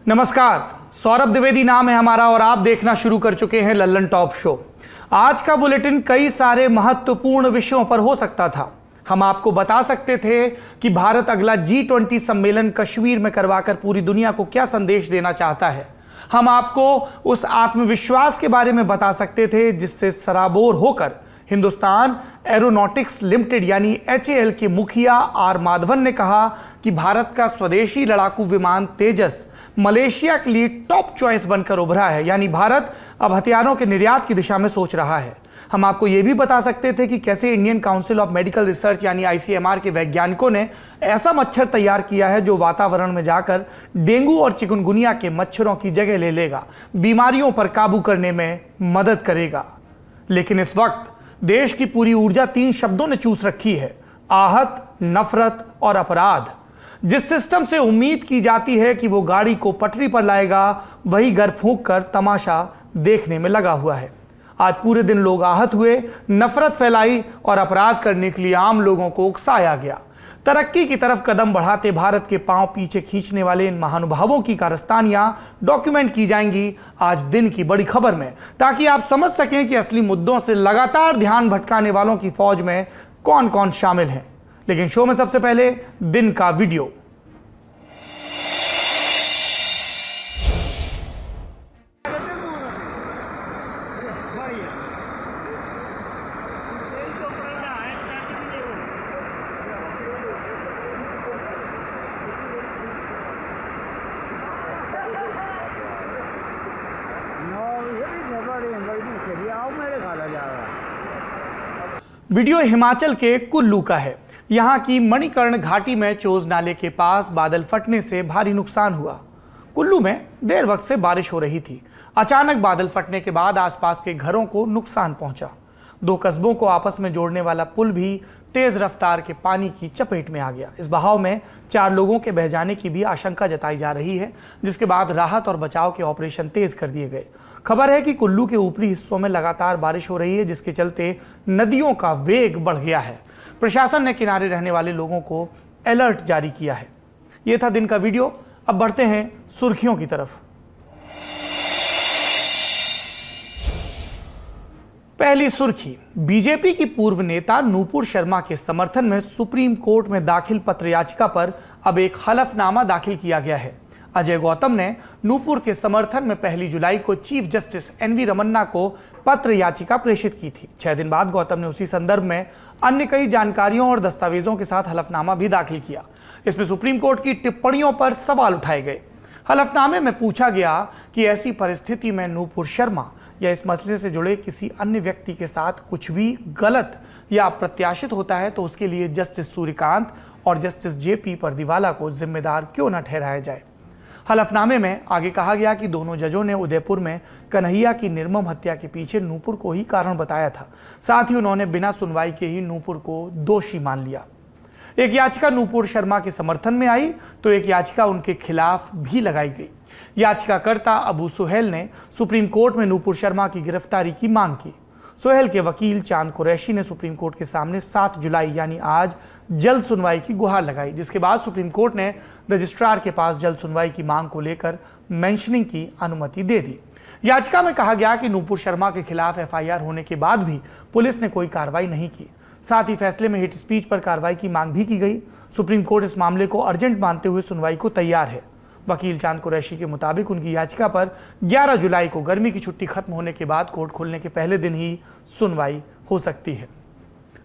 नमस्कार, सौरभ द्विवेदी नाम है हमारा और आप देखना शुरू कर चुके हैं लल्लन टॉप शो। आज का बुलेटिन कई सारे महत्वपूर्ण विषयों पर हो सकता था। हम आपको बता सकते थे कि भारत अगला G20 सम्मेलन कश्मीर में करवाकर पूरी दुनिया को क्या संदेश देना चाहता है। हम आपको उस आत्मविश्वास के बारे में बता सकते थे जिससे सराबोर होकर हिंदुस्तान एरोनॉटिक्स लिमिटेड यानी HAL के मुखिया आर माधवन ने कहा कि भारत का स्वदेशी लड़ाकू विमान तेजस मलेशिया के लिए टॉप चॉइस बनकर उभरा है, यानी भारत अब हथियारों के निर्यात की दिशा में सोच रहा है। हम आपको यह भी बता सकते थे कि कैसे Indian council of medical research यानी ICMR के वैज्ञानिकों ने ऐसा मच्छर तैयार किया है जो वातावरण में जाकर डेंगू और चिकनगुनिया के मच्छरों की जगह ले लेगा, बीमारियों पर काबू करने में मदद करेगा। लेकिन इस वक्त देश की पूरी ऊर्जा 3 शब्दों ने चूस रखी है: आहत, नफरत और अपराध। जिस सिस्टम से उम्मीद की जाती है कि वो गाड़ी को पटरी पर लाएगा, वही घर फूंक कर तमाशा देखने में लगा हुआ है। आज पूरे दिन लोग आहत हुए, नफरत फैलाई और अपराध करने के लिए आम लोगों को उकसाया गया। तरक्की की तरफ कदम बढ़ाते भारत के पांव पीछे खींचने वाले इन महानुभावों की कारस्तानियां डॉक्यूमेंट की जाएंगी आज दिन की बड़ी खबर में, ताकि आप समझ सकें कि असली मुद्दों से लगातार ध्यान भटकाने वालों की फौज में कौन कौन शामिल हैं। लेकिन शो में सबसे पहले दिन का वीडियो। वीडियो हिमाचल के कुल्लू का है। यहां की मणिकर्ण घाटी में चोज नाले के पास बादल फटने से भारी नुकसान हुआ। कुल्लू में देर वक्त से बारिश हो रही थी। अचानक बादल फटने के बाद आसपास के घरों को नुकसान पहुंचा। 2 कस्बों को आपस में जोड़ने वाला पुल भी तेज रफ्तार के पानी की चपेट में आ गया। इस बहाव में 4 लोगों के बह जाने की भी आशंका जताई जा रही है, जिसके बाद राहत और बचाव के ऑपरेशन तेज कर दिए गए। खबर है कि कुल्लू के ऊपरी हिस्सों में लगातार बारिश हो रही है, जिसके चलते नदियों का वेग बढ़ गया है। प्रशासन ने किनारे रहने वाले लोगों को अलर्ट जारी किया है। यह था दिन का वीडियो। अब बढ़ते हैं सुर्खियों की तरफ। पहली सुर्खी, बीजेपी की पूर्व नेता नूपुर शर्मा के समर्थन में सुप्रीम कोर्ट में दाखिल पत्र याचिका पर अब एक हलफनामा दाखिल किया गया है। अजय गौतम ने नूपुर के समर्थन में 1 जुलाई को चीफ जस्टिस NV रमन्ना को पत्र याचिका प्रेषित की थी। 6 दिन बाद गौतम ने उसी संदर्भ में अन्य कई जानकारियों और दस्तावेजों के साथ हलफनामा भी दाखिल किया। इसमें सुप्रीम कोर्ट की टिप्पणियों पर सवाल उठाए गए। हलफनामे में पूछा गया कि ऐसी परिस्थिति में नूपुर शर्मा या इस मसले से जुड़े किसी अन्य व्यक्ति के साथ कुछ भी गलत या अप्रत्याशित होता है तो उसके लिए जस्टिस सूर्यकांत और जस्टिस JP परदीवाला को जिम्मेदार क्यों न ठहराया जाए। हलफनामे में आगे कहा गया कि दोनों जजों ने उदयपुर में कन्हैया की निर्मम हत्या के पीछे नूपुर को ही कारण बताया था। साथ ही उन्होंने बिना सुनवाई के ही नूपुर को दोषी मान लिया। एक याचिका नूपुर शर्मा के समर्थन में आई तो एक याचिका उनके खिलाफ भी लगाई गई। याचिकाकर्ता अबू सुहेल ने सुप्रीम कोर्ट में नूपुर शर्मा की गिरफ्तारी की मांग की। सुहेल के वकील चांद कुरैशी ने सुप्रीम कोर्ट के सामने 7 जुलाई यानी आज जल्द सुनवाई की गुहार लगाई, जिसके बाद सुप्रीम कोर्ट ने रजिस्ट्रार के पास जल्द सुनवाई की मांग को लेकर मेंशनिंग की अनुमति दे दी। याचिका में कहा गया कि नूपुर शर्मा के खिलाफ FIR होने के बाद भी पुलिस ने कोई कार्रवाई नहीं की। साथ ही फैसले में हेट स्पीच पर कार्रवाई की मांग भी की गई। सुप्रीम कोर्ट इस मामले को अर्जेंट मानते हुए सुनवाई को तैयार है। वकील चांद कुरैशी के मुताबिक उनकी याचिका पर 11 जुलाई को गर्मी की छुट्टी खत्म होने के बाद कोर्ट खुलने के पहले दिन ही सुनवाई हो सकती है।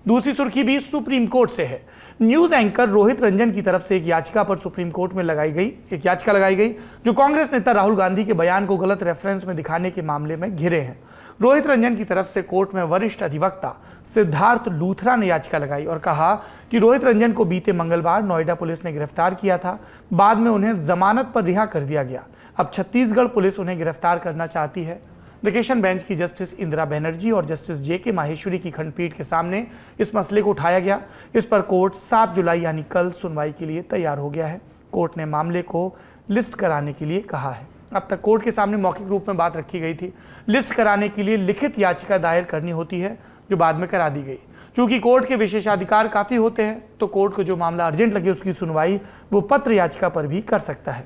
दूसरी सुर्खी भी सुप्रीम कोर्ट से है। न्यूज एंकर रोहित रंजन की तरफ से एक याचिका पर सुप्रीम कोर्ट में याचिका लगाई गई जो कांग्रेस नेता राहुल गांधी के बयान को गलत रेफरेंस में दिखाने के मामले में घिरे हैं। रोहित रंजन की तरफ से कोर्ट में वरिष्ठ अधिवक्ता सिद्धार्थ लूथरा ने याचिका लगाई और कहा कि रोहित रंजन को बीते मंगलवार नोएडा पुलिस ने गिरफ्तार किया था। बाद में उन्हें जमानत पर रिहा कर दिया गया। अब छत्तीसगढ़ पुलिस उन्हें गिरफ्तार करना चाहती है। वेकेशन बेंच की जस्टिस इंदिरा बनर्जी और जस्टिस JK माहेश्वरी की खंडपीठ के सामने इस मसले को उठाया गया। इस पर कोर्ट 7 जुलाई यानी कल सुनवाई के लिए तैयार हो गया है। कोर्ट ने मामले को लिस्ट कराने के लिए कहा है। अब तक कोर्ट के सामने मौखिक रूप में बात रखी गई थी। लिस्ट कराने के लिए लिखित याचिका दायर करनी होती है, जो बाद में करा दी गई। चूंकि कोर्ट के विशेषाधिकार काफी होते हैं तो कोर्ट को जो मामला अर्जेंट लगे उसकी सुनवाई वो पत्र याचिका पर भी कर सकता है।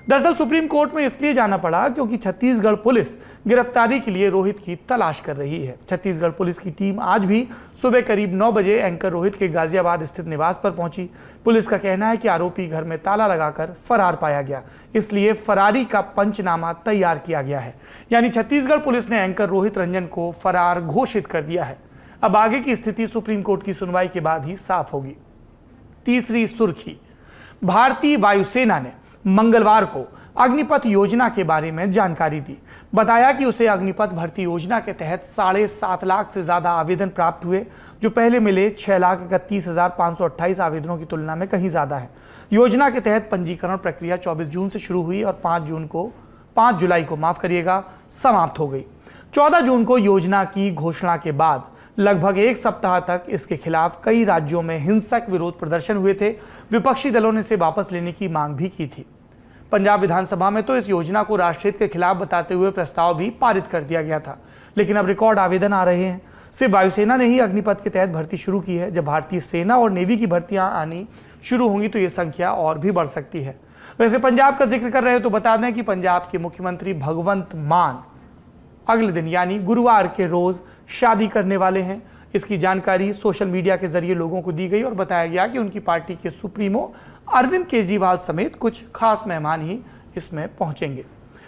दरअसल सुप्रीम कोर्ट में इसलिए जाना पड़ा क्योंकि छत्तीसगढ़ पुलिस गिरफ्तारी के लिए रोहित की तलाश कर रही है। छत्तीसगढ़ पुलिस की टीम आज भी सुबह करीब 9 बजे एंकर रोहित के गाजियाबाद स्थित निवास पर पहुंची। पुलिस का कहना है कि आरोपी घर में ताला लगाकर फरार पाया गया, इसलिए फरारी का पंचनामा तैयार किया गया है। यानी छत्तीसगढ़ पुलिस ने एंकर रोहित रंजन को फरार घोषित कर दिया है। अब आगे की स्थिति सुप्रीम कोर्ट की सुनवाई के बाद ही साफ होगी। तीसरी सुर्खी, भारतीय वायुसेना ने मंगलवार को अग्निपथ योजना के बारे में जानकारी दी। बताया कि उसे अग्निपथ भर्ती योजना के तहत 7.5 लाख से ज्यादा आवेदन प्राप्त हुए, जो पहले मिले 6,31,528 आवेदनों की तुलना में कहीं ज्यादा है। योजना के तहत पंजीकरण प्रक्रिया 24 जून से शुरू हुई और 5 जुलाई को समाप्त हो गई। 14 जून को योजना की घोषणा के बाद लगभग 1 सप्ताह तक इसके खिलाफ कई राज्यों में हिंसक विरोध प्रदर्शन हुए थे। विपक्षी दलों ने इसे वापस लेने की मांग भी की थी। पंजाब विधानसभा में तो इस योजना को राष्ट्रहित के खिलाफ बताते हुए प्रस्ताव भी पारित कर दिया गया था, लेकिन अब रिकॉर्ड आवेदन आ रहे हैं। सिर्फ वायुसेना ने ही अग्निपथ के तहत भर्ती शुरू की है। जब भारतीय सेना और नेवी की भर्तियां आनी शुरू होंगी तो ये संख्या और भी बढ़ सकती है। वैसे पंजाब का जिक्र कर रहे हो तो बता दें कि पंजाब के मुख्यमंत्री भगवंत मान अगले दिन यानी गुरुवार के रोज शादी करने वाले हैं। इसकी जानकारी सोशल मीडिया के जरिए लोगों को दी गई और बताया गया कि उनकी पार्टी के सुप्रीमो अरविंद केजरीवाल समेत कुछ खास मेहमान ही इसमें पहुंचेंगे।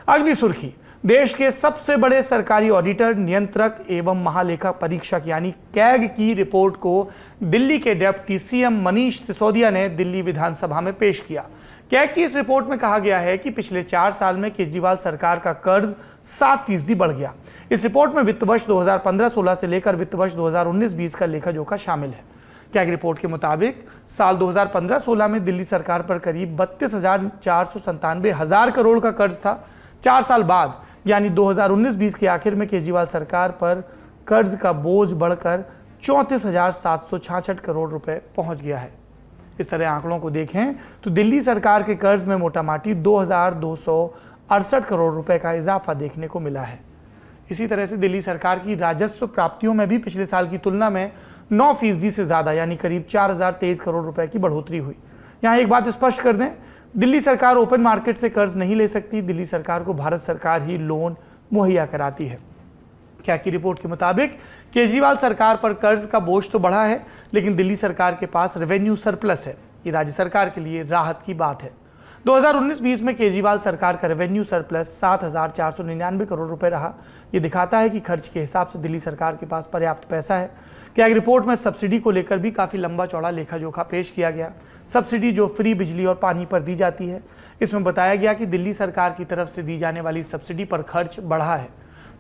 अगली सुर्खी, देश के सबसे बड़े सरकारी ऑडिटर, नियंत्रक एवं महालेखा परीक्षक यानी कैग की रिपोर्ट को दिल्ली के डिप्टी सीएम मनीष सिसोदिया ने दिल्ली विधानसभा में पेश किया। कैग की इस रिपोर्ट में कहा गया है कि पिछले 4 साल में केजरीवाल सरकार का कर्ज 7% बढ़ गया। इस रिपोर्ट में वित्त वर्ष 2015-16 से लेकर वित्त वर्ष 2019-20 का लेखा जोखा शामिल है। कैग रिपोर्ट के मुताबिक साल 2015-16 में दिल्ली सरकार पर करीब 32,497 करोड़ का कर्ज था। 4 साल बाद यानी 2019-20 के आखिर में केजरीवाल सरकार पर कर्ज का बोझ बढ़कर 34,766 करोड़ रुपए पहुंच गया है। इस तरह आंकड़ों को देखें तो दिल्ली सरकार के कर्ज में मोटामाटी 2,268 करोड़ रुपए का इजाफा देखने को मिला है। इसी तरह से दिल्ली सरकार की राजस्व प्राप्तियों में भी पिछले साल की तुलना में 9% से ज्यादा यानी करीब 4,023 करोड़ रुपए की बढ़ोतरी हुई। यहाँ एक बात स्पष्ट कर दें, दिल्ली सरकार ओपन मार्केट से कर्ज नहीं ले सकती। दिल्ली सरकार को भारत सरकार ही लोन मुहैया कराती है। क्या की रिपोर्ट के मुताबिक केजरीवाल सरकार पर कर्ज का बोझ तो बढ़ा है, लेकिन दिल्ली सरकार के पास रेवेन्यू सरप्लस है। ये राज्य सरकार के लिए राहत की बात है। 2019-20 में केजरीवाल सरकार का रेवेन्यू सरप्लस 7,499 करोड़ रुपए रहा। ये दिखाता है कि खर्च के हिसाब से दिल्ली सरकार के पास पर्याप्त पैसा है। क्या रिपोर्ट में सब्सिडी को लेकर भी काफी लंबा चौड़ा लेखा जोखा पेश किया गया। सब्सिडी जो फ्री बिजली और पानी पर दी जाती है, इसमें बताया गया कि दिल्ली सरकार की तरफ से दी जाने वाली सब्सिडी पर खर्च बढ़ा है।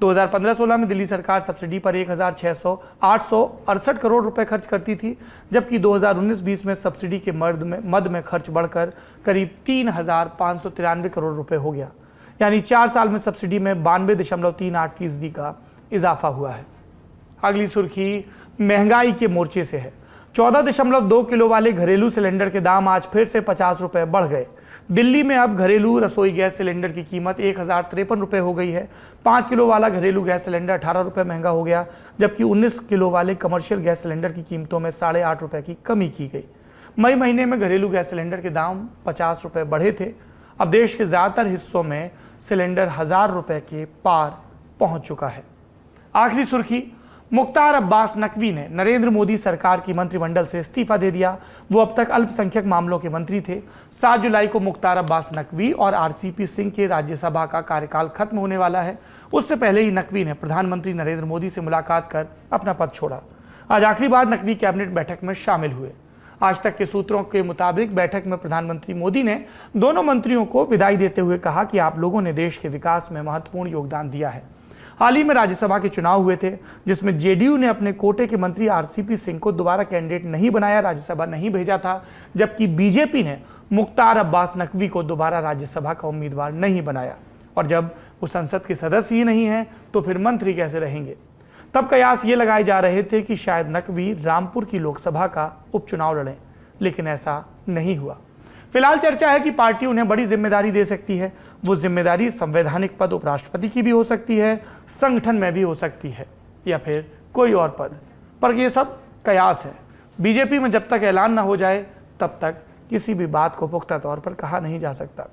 2015-16 में दिल्ली सरकार सब्सिडी पर 868 करोड़ रुपए खर्च करती थी, जबकि 2019-20 में सब्सिडी के मद में खर्च बढ़कर करीब 3,593 करोड़ रुपए हो गया। यानी 4 साल में सब्सिडी में 92.38% का इजाफा हुआ है। अगली सुर्खी महंगाई के मोर्चे से है। 14.2 किलो वाले घरेलू सिलेंडर के दाम आज फिर से 50 रुपए बढ़ गए। दिल्ली में अब घरेलू रसोई गैस सिलेंडर की कीमत 1,053 रुपए हो गई है। 5 किलो वाला घरेलू गैस सिलेंडर 18 रुपए महंगा हो गया, जबकि 19 किलो वाले कमर्शियल गैस सिलेंडर की कीमतों में 8.5 रुपए की कमी की गई। मई महीने में घरेलू गैस सिलेंडर के दाम 50 रुपए बढ़े थे। अब देश के ज्यादातर हिस्सों में सिलेंडर 1,000 रुपए के पार पहुंच चुका है। आखिरी सुर्खी, मुख्तार अब्बास नकवी ने नरेंद्र मोदी सरकार की मंत्रिमंडल से इस्तीफा दे दिया। वो अब तक अल्पसंख्यक मामलों के मंत्री थे। 7 जुलाई को मुख्तार अब्बास नकवी और आरसीपी सिंह के राज्यसभा का कार्यकाल खत्म होने वाला है। उससे पहले ही नकवी ने प्रधानमंत्री नरेंद्र मोदी से मुलाकात कर अपना पद छोड़ा। आज आखिरी बार नकवी कैबिनेट बैठक में शामिल हुए। आज तक के सूत्रों के मुताबिक बैठक में प्रधानमंत्री मोदी ने दोनों मंत्रियों को विदाई देते हुए कहा कि आप लोगों ने देश के विकास में महत्वपूर्ण योगदान दिया है। हाल ही में राज्यसभा के चुनाव हुए थे, जिसमें जेडीयू ने अपने कोटे के मंत्री आरसीपी सिंह को दोबारा कैंडिडेट नहीं बनाया, राज्यसभा नहीं भेजा था, जबकि बीजेपी ने मुख्तार अब्बास नकवी को दोबारा राज्यसभा का उम्मीदवार नहीं बनाया। और जब वो संसद के सदस्य ही नहीं है तो फिर मंत्री कैसे रहेंगे। तब कयास ये लगाए जा रहे थे कि शायद नकवी रामपुर की लोकसभा का उपचुनाव लड़ें, लेकिन ऐसा नहीं हुआ। फिलहाल चर्चा है कि पार्टी उन्हें बड़ी जिम्मेदारी दे सकती है। वो जिम्मेदारी संवैधानिक पद उपराष्ट्रपति की भी हो सकती है, संगठन में भी हो सकती है, या फिर कोई और पद। पर ये सब कयास है। बीजेपी में जब तक ऐलान ना हो जाए तब तक किसी भी बात को पुख्ता तौर पर कहा नहीं जा सकता।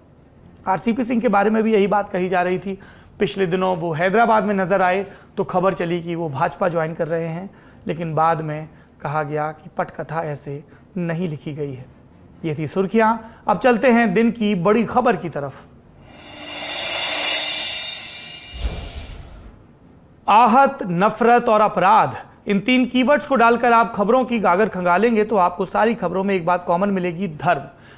आरसीपी सिंह के बारे में भी यही बात कही जा रही थी। पिछले दिनों वो हैदराबाद में नजर आए तो खबर चली कि वो भाजपा ज्वाइन कर रहे हैं, लेकिन बाद में कहा गया कि पटकथा ऐसे नहीं लिखी गई है। ये थी सुर्खियां। अब चलते हैं दिन की बड़ी खबर की तरफ। आहत, नफरत और अपराध, इन 3 कीवर्ड्स को डालकर आप खबरों की गागर खंगालेंगे तो आपको सारी खबरों में एक बात कॉमन मिलेगी,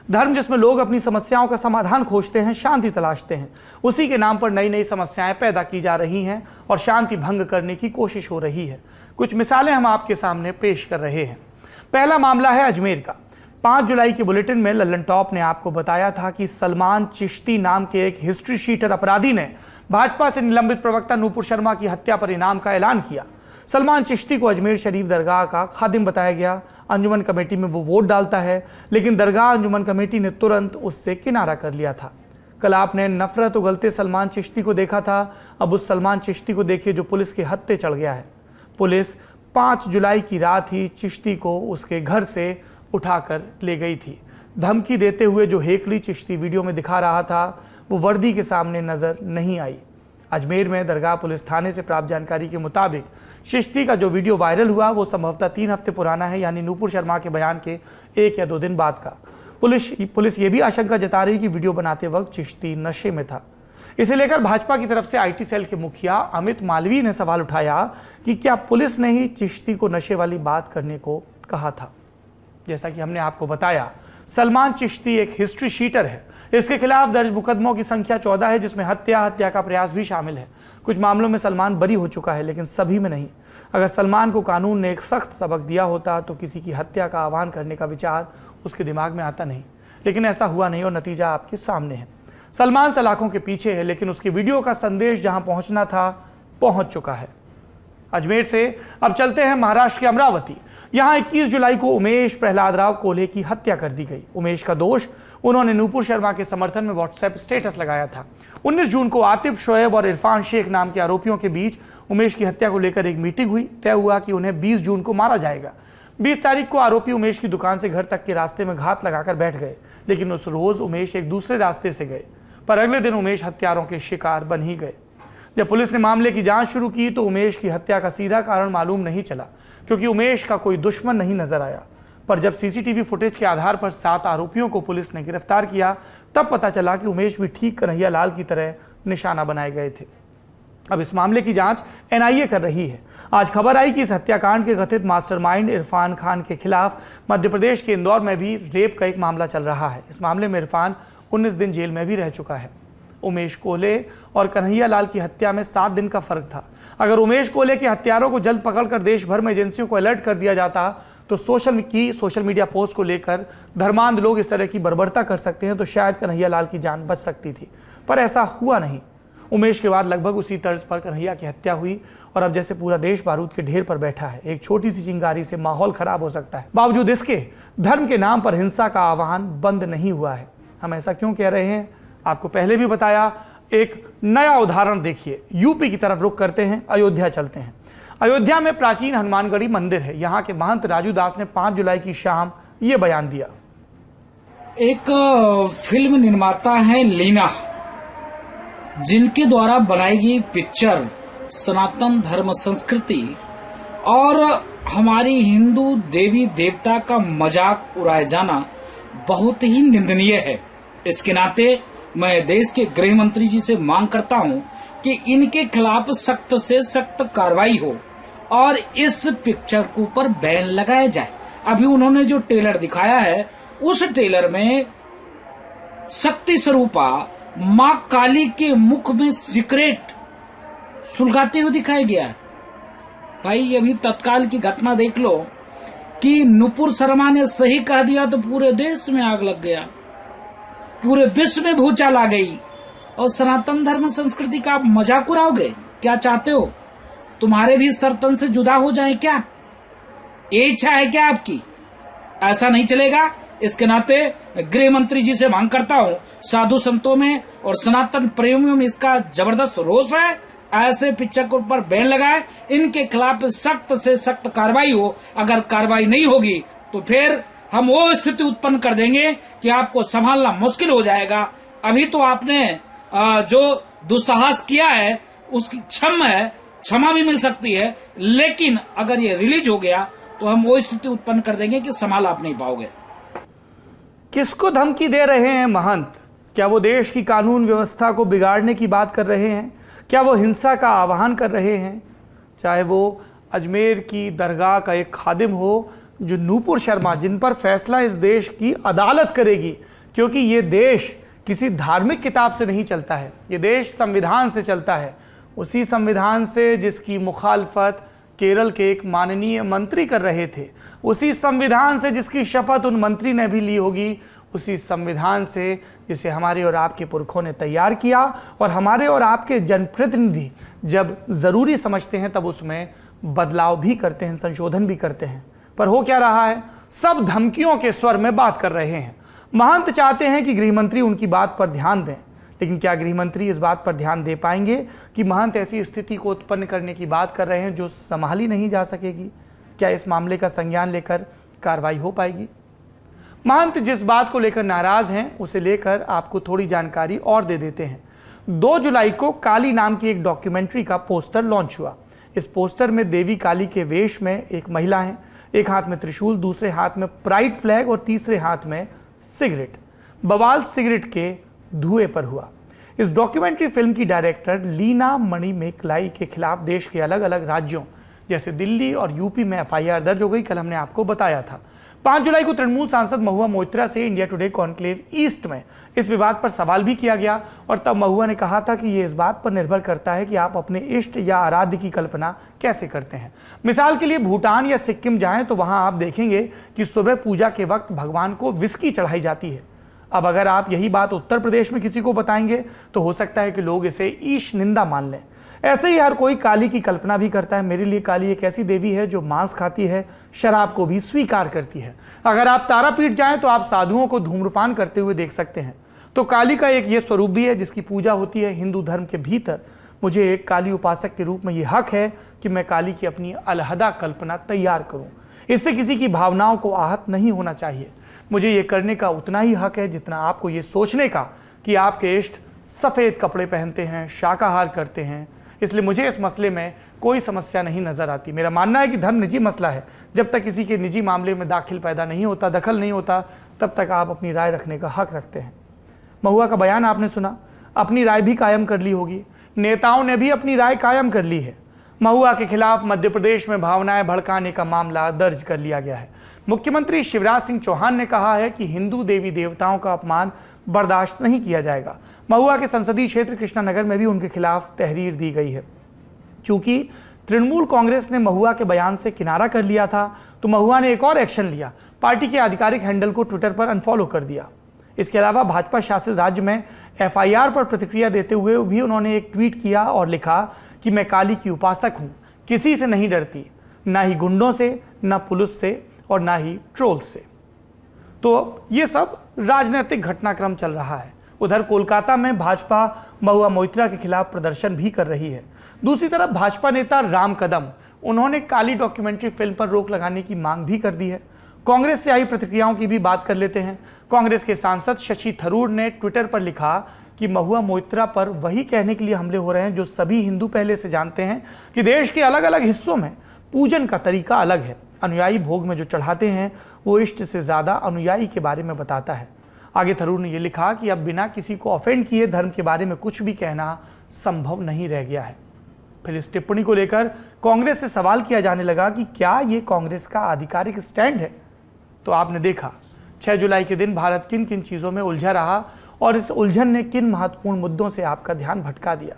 धर्म जिसमें लोग अपनी समस्याओं का समाधान खोजते हैं, शांति तलाशते हैं। उसी के नाम पर नई नई समस्याएं पैदा की जा रही हैं और शांति भंग करने की कोशिश हो रही है। कुछ मिसालें हम आपके सामने पेश कर रहे हैं। पहला मामला है अजमेर का। 5 जुलाई के बुलेटिन में लल्लन टॉप ने आपको बताया था कि सलमान चिश्ती नाम के एक हिस्ट्री शीटर अपराधी ने भाजपा से निलंबित प्रवक्ता नूपुर शर्मा की हत्या पर इनाम का ऐलान किया। सलमान चिश्ती को अजमेर शरीफ दरगाह का खादिम बताया गया। अंजुमन कमेटी में वो वोट डालता है, लेकिन दरगाह अंजुमन कमेटी ने तुरंत उससे किनारा कर लिया था। कल आपने नफरत उगलते सलमान चिश्ती को देखा था। अब उस सलमान चिश्ती को देखिए जो पुलिस के हत्थे चढ़ गया है। पुलिस 5 जुलाई की रात ही चिश्ती को उसके घर से उठाकर ले गई थी। धमकी देते हुए जो हेकड़ी चिश्ती वीडियो में दिखा रहा था वो वर्दी के सामने नजर नहीं आई। अजमेर में दरगाह पुलिस थाने से प्राप्त जानकारी के मुताबिक चिश्ती का जो वीडियो वायरल हुआ वो संभवतः 3 हफ्ते पुराना है, यानी नूपुर शर्मा के बयान के 1 या 2 दिन बाद का। पुलिस ये भी आशंका जता रही कि वीडियो बनाते वक्त चिश्ती नशे में था। इसे लेकर भाजपा की तरफ से आईटी सेल के मुखिया अमित मालवीय ने सवाल उठाया कि क्या पुलिस ने ही चिश्ती को नशे वाली बात करने को कहा था। जैसा कि हमने आपको बताया, सलमान चिश्ती एक हिस्ट्री शीटर है। इसके खिलाफ दर्ज मुकदमों की संख्या 14 है, जिसमें हत्या का प्रयास भी शामिल है। कुछ मामलों में सलमान बरी हो चुका है, लेकिन सभी में नहीं। अगर सलमान को कानून ने एक सख्त सबक दिया होता तो किसी की हत्या का आह्वान करने का विचार उसके दिमाग में आता नहीं, लेकिन ऐसा हुआ नहीं और नतीजा आपके सामने है। सलमान सलाखों के पीछे है, लेकिन उसकी वीडियो का संदेश जहां पहुंचना था पहुंच चुका है। अजमेर से अब चलते हैं महाराष्ट्र के अमरावती। यहां 21 जुलाई को उमेश प्रहलाद राव कोल्हे की हत्या कर दी गई। उमेश का दोष, उन्होंने नूपुर शर्मा के समर्थन में व्हाट्सएप स्टेटस लगाया था। 19 जून को आतिफ, शोएब और इरफान शेख नाम के आरोपियों के बीच उमेश की हत्या को लेकर एक मीटिंग हुई। तय हुआ कि उन्हें 20 जून को मारा जाएगा। 20 तारीख को आरोपी उमेश की दुकान से घर तक के रास्ते में घात लगाकर बैठ गए, लेकिन उस रोज उमेश एक दूसरे रास्ते से गए, पर अगले दिन उमेश हत्यारों के शिकार बन ही गए। जब पुलिस ने मामले की जांच शुरू की तो उमेश की हत्या का सीधा कारण मालूम नहीं चला, क्योंकि उमेश का कोई दुश्मन नहीं नजर आया। पर जब सीसीटीवी फुटेज के आधार पर 7 आरोपियों को पुलिस ने गिरफ्तार किया, तब पता चला कि उमेश भी ठीक कन्हैया लाल की तरह निशाना बनाए गए थे। अब इस मामले की जांच एनआईए कर रही है। आज खबर आई कि इस हत्याकांड के कथित मास्टरमाइंड इरफान खान के खिलाफ मध्य प्रदेश के इंदौर में भी रेप का एक मामला चल रहा है। इस मामले में इरफान 19 दिन जेल में भी रह चुका है। उमेश कोल्हे और कन्हैया लाल की हत्या में 7 दिन का फर्क था। अगर उमेश कोल्हे के हत्यारों को जल्द पकड़कर देश भर में एजेंसियों को अलर्ट कर दिया जाता तो सोशल मीडिया पोस्ट को लेकर धर्मांध लोग इस तरह की बर्बरता कर सकते हैं, तो शायद कन्हैया लाल की जान बच सकती थी, पर ऐसा हुआ नहीं। उमेश के बाद लगभग उसी तर्ज पर कन्हैया की हत्या हुई और अब जैसे पूरा देश बारूद के ढेर पर बैठा है। एक छोटी सी चिंगारी से माहौल खराब हो सकता है। बावजूद इसके धर्म के नाम पर हिंसा का आह्वान बंद नहीं हुआ है। हम ऐसा क्यों कह रहे हैं, आपको पहले भी बताया। एक नया उदाहरण देखिए। यूपी की तरफ रुख करते हैं, अयोध्या चलते हैं। अयोध्या में प्राचीन हनुमानगढ़ी मंदिर है। यहाँ के महंत राजू दास ने 5 जुलाई की शाम ये बयान दिया। एक फिल्म निर्माता है लीना, जिनके द्वारा बनाई गई पिक्चर सनातन धर्म संस्कृति और हमारी हिंदू देवी देवता का मजाक उड़ाया जाना बहुत ही निंदनीय है। इसके नाते मैं देश के गृह मंत्री जी से मांग करता हूं कि इनके खिलाफ सख्त से सख्त कार्रवाई हो और इस पिक्चर के ऊपर बैन लगाया जाए। अभी उन्होंने जो ट्रेलर दिखाया है, उस ट्रेलर में शक्ति स्वरूपा मां काली के मुख में सिगरेट सुलगाते हुए दिखाया गया है। भाई अभी तत्काल की घटना देख लो कि नूपुर शर्मा ने सही कह दिया तो पूरे देश में आग लग गया, पूरे विश्व में भूचाल आ गई। और सनातन धर्म संस्कृति का आप मजाक उड़ाओगे? क्या चाहते हो तुम्हारे भी सर तन से जुदा हो जाए क्या? ये इच्छा है क्या आपकी? ऐसा नहीं चलेगा। इसके नाते गृह मंत्री जी से मांग करता हूं, साधु संतों में और सनातन प्रेमियों में इसका जबरदस्त रोष है। ऐसे पिक्चर के ऊपर बैन लगाए, इनके खिलाफ सख्त से सख्त कार्रवाई हो। अगर कार्रवाई नहीं होगी तो फिर हम वो स्थिति उत्पन्न कर देंगे कि आपको संभालना मुश्किल हो जाएगा। अभी तो आपने जो दुस्साहस किया है उसकी क्षमा भी मिल सकती है, लेकिन अगर ये रिलीज हो गया तो हम वो स्थिति उत्पन्न कर देंगे कि संभाल आप नहीं पाओगे। किसको धमकी दे रहे हैं महंत? क्या वो देश की कानून व्यवस्था को बिगाड़ने की बात कर रहे हैं? क्या वो हिंसा का आह्वान कर रहे हैं? चाहे वो अजमेर की दरगाह का एक खादिम हो जो नूपुर शर्मा, जिन पर फैसला इस देश की अदालत करेगी, क्योंकि ये देश किसी धार्मिक किताब से नहीं चलता है, ये देश संविधान से चलता है। उसी संविधान से जिसकी मुखालफत केरल के एक माननीय मंत्री कर रहे थे, उसी संविधान से जिसकी शपथ उन मंत्री ने भी ली होगी, उसी संविधान से जिसे हमारे और आपके पुरखों ने तैयार किया, और हमारे और आपके जनप्रतिनिधि जब ज़रूरी समझते हैं तब उसमें बदलाव भी करते हैं, संशोधन भी करते हैं। पर हो क्या रहा है? सब धमकियों के स्वर में बात कर रहे हैं। महंत चाहते हैं कि गृहमंत्री उनकी बात पर ध्यान दें, लेकिन क्या गृहमंत्री इस बात पर ध्यान दे पाएंगे कि महंत ऐसी स्थिति को उत्पन्न करने की बात कर रहे हैं जो संभाली नहीं जा सकेगी? क्या इस मामले का संज्ञान लेकर कार्रवाई हो पाएगी? महंत जिस बात को लेकर नाराज हैं उसे लेकर आपको थोड़ी जानकारी और दे देते हैं। 2 जुलाई को काली नाम की एक डॉक्यूमेंट्री का पोस्टर लॉन्च हुआ। इस पोस्टर में देवी काली के वेश में एक महिला है, एक हाथ में त्रिशूल, दूसरे हाथ में प्राइड फ्लैग और तीसरे हाथ में सिगरेट। बवाल सिगरेट के धुएं पर हुआ। इस डॉक्यूमेंट्री फिल्म की डायरेक्टर लीना मणिमेकलाई के खिलाफ देश के अलग अलग राज्यों जैसे दिल्ली और यूपी में एफआईआर दर्ज हो गई। कल हमने आपको बताया था। 5 जुलाई को तृणमूल सांसद महुआ मोइत्रा से इंडिया टुडे कॉन्क्लेव ईस्ट में इस विवाद पर सवाल भी किया गया, और तब महुआ ने कहा था कि ये इस बात पर निर्भर करता है कि आप अपने इष्ट या आराध्य की कल्पना कैसे करते हैं। मिसाल के लिए भूटान या सिक्किम जाएं तो वहां आप देखेंगे कि सुबह पूजा के वक्त भगवान को विस्की चढ़ाई जाती है। अब अगर आप यही बात उत्तर प्रदेश में किसी को बताएंगे तो हो सकता है कि लोग इसे ईश निंदा मान लें। ऐसे ही हर कोई काली की कल्पना भी करता है। मेरे लिए काली एक ऐसी देवी है जो मांस खाती है, शराब को भी स्वीकार करती है। अगर आप तारापीठ जाएं तो आप साधुओं को धूम्रपान करते हुए देख सकते हैं। तो काली का एक ये स्वरूप भी है जिसकी पूजा होती है हिंदू धर्म के भीतर। मुझे एक काली उपासक के रूप में ये हक है कि मैं काली की अपनी अलहदा कल्पना तैयार करूं। इससे किसी की भावनाओं को आहत नहीं होना चाहिए। मुझे ये करने का उतना ही हक है जितना आपको ये सोचने का कि आपके इष्ट सफ़ेद कपड़े पहनते हैं, शाकाहार करते हैं। इसलिए मुझे इस मसले में कोई समस्या नहीं नजर आती। मेरा मानना है कि धर्म निजी मसला है। जब तक किसी के निजी मामले में दखल नहीं होता, तब तक आप अपनी राय रखने का हक रखते हैं। महुआ का बयान आपने सुना, अपनी राय भी कायम कर ली होगी। नेताओं ने भी अपनी राय कायम कर ली है। महुआ के खिलाफ मध्य प्रदेश में भावनाएं भड़काने का मामला दर्ज कर लिया गया है। मुख्यमंत्री शिवराज सिंह चौहान ने कहा है कि हिंदू देवी देवताओं का अपमान बर्दाश्त नहीं किया जाएगा। महुआ के संसदीय क्षेत्र कृष्णानगर में भी उनके खिलाफ तहरीर दी गई है। चूंकि तृणमूल कांग्रेस ने महुआ के बयान से किनारा कर लिया था, तो महुआ ने एक और एक्शन लिया। पार्टी के आधिकारिक हैंडल को ट्विटर पर अनफॉलो कर दिया। इसके अलावा भाजपा शासित राज्य में एफआईआर पर प्रतिक्रिया देते हुए भी उन्होंने एक ट्वीट किया और लिखा कि मैं काली की उपासक हूं, किसी से नहीं डरती, ना ही गुंडों से, ना पुलिस से और ना ही ट्रोल से। तो ये सब राजनीतिक घटनाक्रम चल रहा है। उधर कोलकाता में भाजपा महुआ मोइत्रा के खिलाफ प्रदर्शन भी कर रही है। दूसरी तरफ भाजपा नेता राम कदम, उन्होंने काली डॉक्यूमेंट्री फिल्म पर रोक लगाने की मांग भी कर दी है। कांग्रेस से आई प्रतिक्रियाओं की भी बात कर लेते हैं। कांग्रेस के सांसद शशि थरूर ने ट्विटर पर लिखा कि महुआ मोइत्रा पर वही कहने के लिए हमले हो रहे हैं जो सभी हिंदू पहले से जानते हैं कि देश के अलग अलग हिस्सों में पूजन का तरीका अलग है। अनुयायी भोग में जो चढ़ाते हैं वो इष्ट से ज्यादा अनुयायी के बारे में बताता है। आगे थरूर ने यह लिखा कि अब बिना किसी को ऑफेंड किए धर्म के बारे में कुछ भी कहना संभव नहीं रह गया है। फिर इस टिप्पणी को लेकर कांग्रेस से सवाल किया जाने लगा कि क्या ये कांग्रेस का आधिकारिक स्टैंड है। तो आपने देखा 6 जुलाई के दिन भारत किन किन चीजों में उलझा रहा और इस उलझन ने किन महत्वपूर्ण मुद्दों से आपका ध्यान भटका दिया।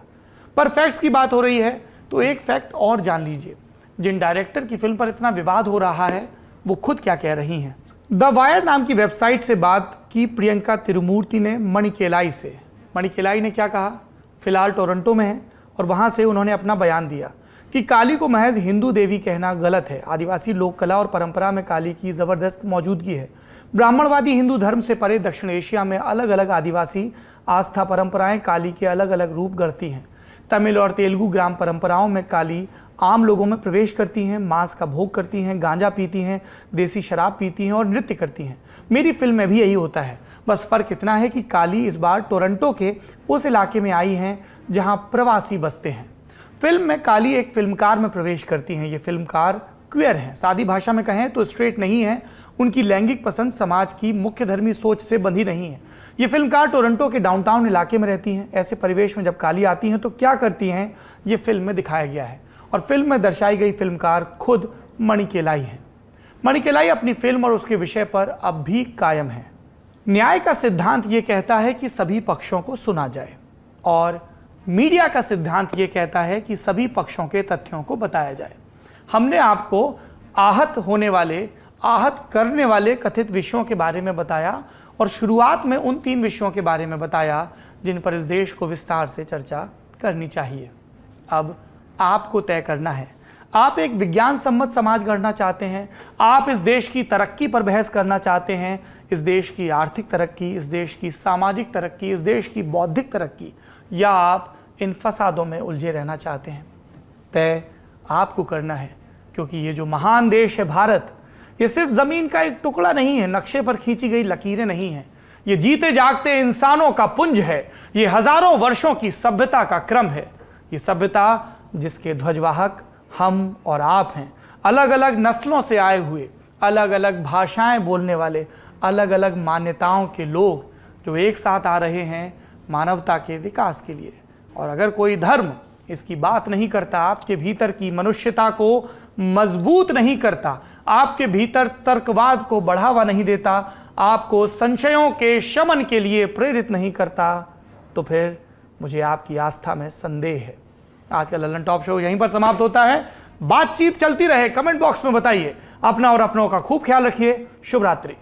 पर फैक्ट्स की बात हो रही है तो एक फैक्ट और जान लीजिए। जिन डायरेक्टर की फिल्म पर इतना विवाद हो रहा है वो खुद क्या कह रही हैं। द वायर नाम की वेबसाइट से बात की प्रियंका तिरुमूर्ति ने मणिकेलाई से। मणिकेलाई ने क्या कहा, फिलहाल टोरंटो में है और वहां से उन्होंने अपना बयान दिया कि काली को महज हिंदू देवी कहना गलत है। आदिवासी लोक कला और परंपरा में काली की जबरदस्त मौजूदगी है। ब्राह्मणवादी हिंदू धर्म से परे दक्षिण एशिया में अलग अलग आदिवासी आस्था परंपराएं काली के अलग अलग रूप गढ़ती हैं। तमिल और तेलुगु ग्राम परंपराओं में काली आम लोगों में प्रवेश करती हैं, मांस का भोग करती हैं, गांजा पीती हैं, देसी शराब पीती हैं और नृत्य करती हैं। मेरी फिल्म में भी यही होता है, बस फ़र्क इतना है कि काली इस बार टोरंटो के उस इलाके में आई हैं जहां प्रवासी बसते हैं। फिल्म में काली एक फिल्मकार में प्रवेश करती हैं। ये फिल्मकार क्वेयर हैं, सादी भाषा में कहें तो स्ट्रेट नहीं है। उनकी लैंगिक पसंद समाज की मुख्य धर्मी सोच से बंधी नहीं है। ये फिल्मकार टोरंटो के डाउनटाउन इलाके में रहती हैं। ऐसे परिवेश में जब काली आती हैं तो क्या करती हैं, ये फिल्म में दिखाया गया है। और फिल्म में दर्शाई गई फिल्मकार खुद मणिकेलाई हैं। मणिकेलाई अपनी फिल्म और उसके विषय पर अब भी कायम है। न्याय का सिद्धांत ये कहता है कि सभी पक्षों को सुना जाए और मीडिया का सिद्धांत ये कहता है कि सभी पक्षों के तथ्यों को बताया जाए। हमने आपको आहत करने वाले कथित विषयों के बारे में बताया और शुरुआत में उन 3 विषयों के बारे में बताया जिन पर इस देश को विस्तार से चर्चा करनी चाहिए। अब आपको तय करना है, आप एक विज्ञान सम्मत समाज गढ़ना चाहते हैं, आप इस देश की तरक्की पर बहस करना चाहते हैं, इस देश की आर्थिक तरक्की, इस देश की सामाजिक तरक्की, इस देश की बौद्धिक तरक्की, या आप इन फसादों में उलझे रहना चाहते हैं। तय आपको करना है, क्योंकि ये जो महान देश है भारत, ये सिर्फ ज़मीन का एक टुकड़ा नहीं है, नक्शे पर खींची गई लकीरें नहीं हैं। ये जीते जागते इंसानों का पुंज है। ये हजारों वर्षों की सभ्यता का क्रम है। ये सभ्यता जिसके ध्वजवाहक हम और आप हैं, अलग अलग नस्लों से आए हुए, अलग अलग भाषाएं बोलने वाले, अलग अलग मान्यताओं के लोग जो एक साथ आ रहे हैं मानवता के विकास के लिए। और अगर कोई धर्म इसकी बात नहीं करता, आपके भीतर की मनुष्यता को मजबूत नहीं करता, आपके भीतर तर्कवाद को बढ़ावा नहीं देता, आपको संशयों के शमन के लिए प्रेरित नहीं करता, तो फिर मुझे आपकी आस्था में संदेह है। आज का लल्लन टॉप शो यहीं पर समाप्त होता है। बातचीत चलती रहे, कमेंट बॉक्स में बताइए। अपना और अपनों का खूब ख्याल रखिए। शुभ रात्रि।